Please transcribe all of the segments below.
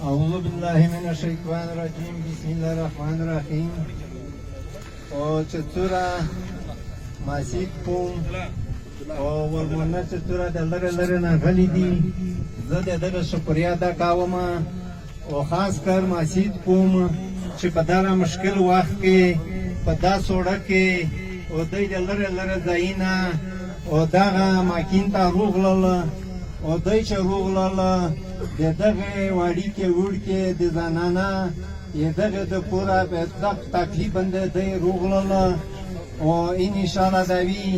أعوذ بالله من الشيطان الرجيم بسم الله الرحمن الرحيم او چتورا ماسیک پوم او ورمونه چتورا د لره نه غلی دي زه د دغه شکریا ادا کوم او خاص کر ماسیک پوم چې په دا مشکل وخت کې په دا سوړه کې او د لره ځاینا او دغه ماکین ته روغلل او دای چې روغلل دغه واړی کې وړ کې د زنانه دغه د پورا په تکلیف باندې د روغلل او ان شاء الله دوی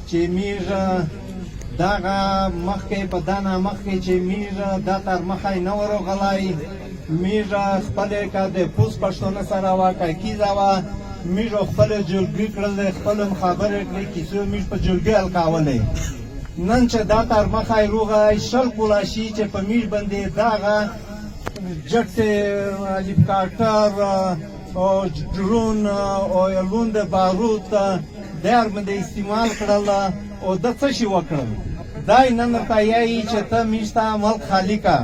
چې میږه دغه مخکې په دانه مخکې چې میږه د تر مخې نه ورغلای میږه خپل کا د پوس پښتون سره واکه کیځوا میږه خپل جلګي کړل خپل خبرې کړې کیسو میږ په جلګي الکاولې نن چې دا تر مخې روغه شل کولاشي چې په میږ باندې دغه جټ هلیکاپټر او ډرون او لوند بارود در باندې استعمال کړل او د څه شي وکړل دای نن تایي چې ته میشته ملک خالقا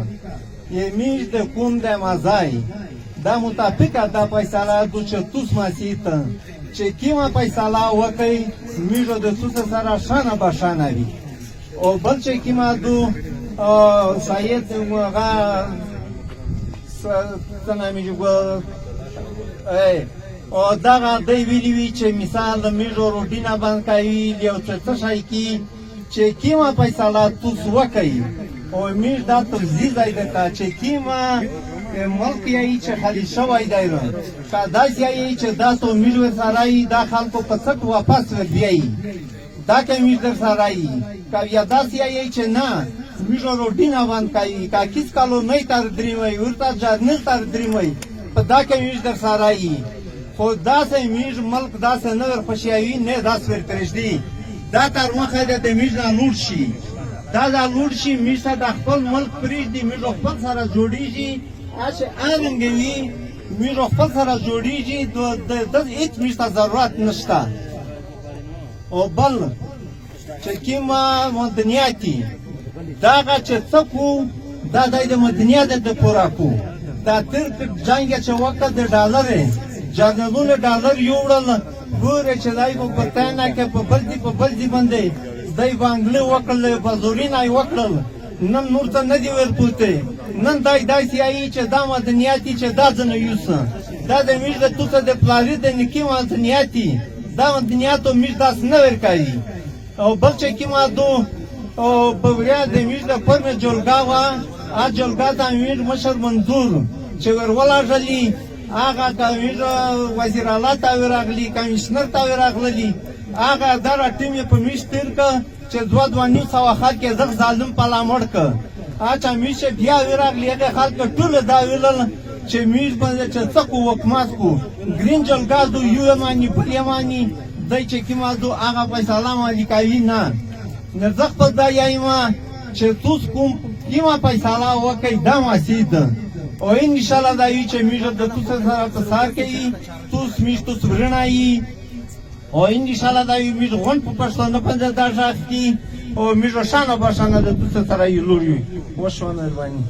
یې میش د کوم د مازای دا مطابق دا فیصله د چتوس ماسیت چې کیما فیصله وکړي میژه د توس سره شانه بشانه وي او بل چې کیما دو سید وغا سنامي جو او دغه دی ویلی وی چې مثال د میژو روټینا باندې کوي یو څه شي کی چې کیما فیصله توس وکړي او میژ دا تفزیز ایده چې کیما ملک یې چې خالي شوی دی نو دا یې چې دا تو میژو سره دا خلکو په څټ واپس وربیایي دا کوي در سره یا دا یې چې نه میژو روټینا باندې کوي کا کیس کالو نه تر دریمای ورته ځنل تر دریمای په دا کوي در سره خو دا سه میژ ملک دا سه نه ورخوشیوي نه دا سور ترشدي دا تر مخه د میژ نه لوړ شي دا لوړ شي میژ د خپل ملک پریږدي میژ خپل سره جوړیږي اشه انګوي میژ خپل سره جوړیږي د هیڅ میژ ته ضرورت نشته او بل چې کیما مدنیاتي داغه چې څکو دا د مدنیات د پورا کو دا تر جنگ چې وخت د ډالر جنرالونه ډالر یوړل ګوره چې دای په پټانا کې په بلدي باندې دای بانګله وکړل په زورینای وکړل نن نور ته نه دی ورپوته نن دای سیایي چې دا مدنیاتي چې دا ځنه یوسه دا د میږ د توته د پلاری د نکی مدنیاتي دا مدنیاتو میږ داس نه ورکایي او بل چې کیما دو او په وریا د میږ د پرمه جولګاوا ا جولګا د میږ مشر منظور چې ورولا ځلی هغه د میږ وزیر اعلی تا ورغلی کمشنر تا ورغلی هغه در ټیم په میږ ترک چې 2.5 خلک کې زغ ظالم پلا مړ ک اچھا میشه بیا ورغلی هغه خلک ټول دا ویلل چې میږ باندې چې څکو وکماس کو گرین جولګا دو یو مانی په یمانی دای چې کیما دو هغه فیصله مالي کوي نه نرزخ په دا یایما چې توس کوم کیما فیصله وکي دا مسید او ان شاء الله دا یی چې میژه د توس سره تسار کوي توس میش توس ورنای او ان شاء الله دا یی میژه غون په پښتون په دا ځاخ کی او میژه شانه بشانه د توس سره یې لوري وښونه ځواني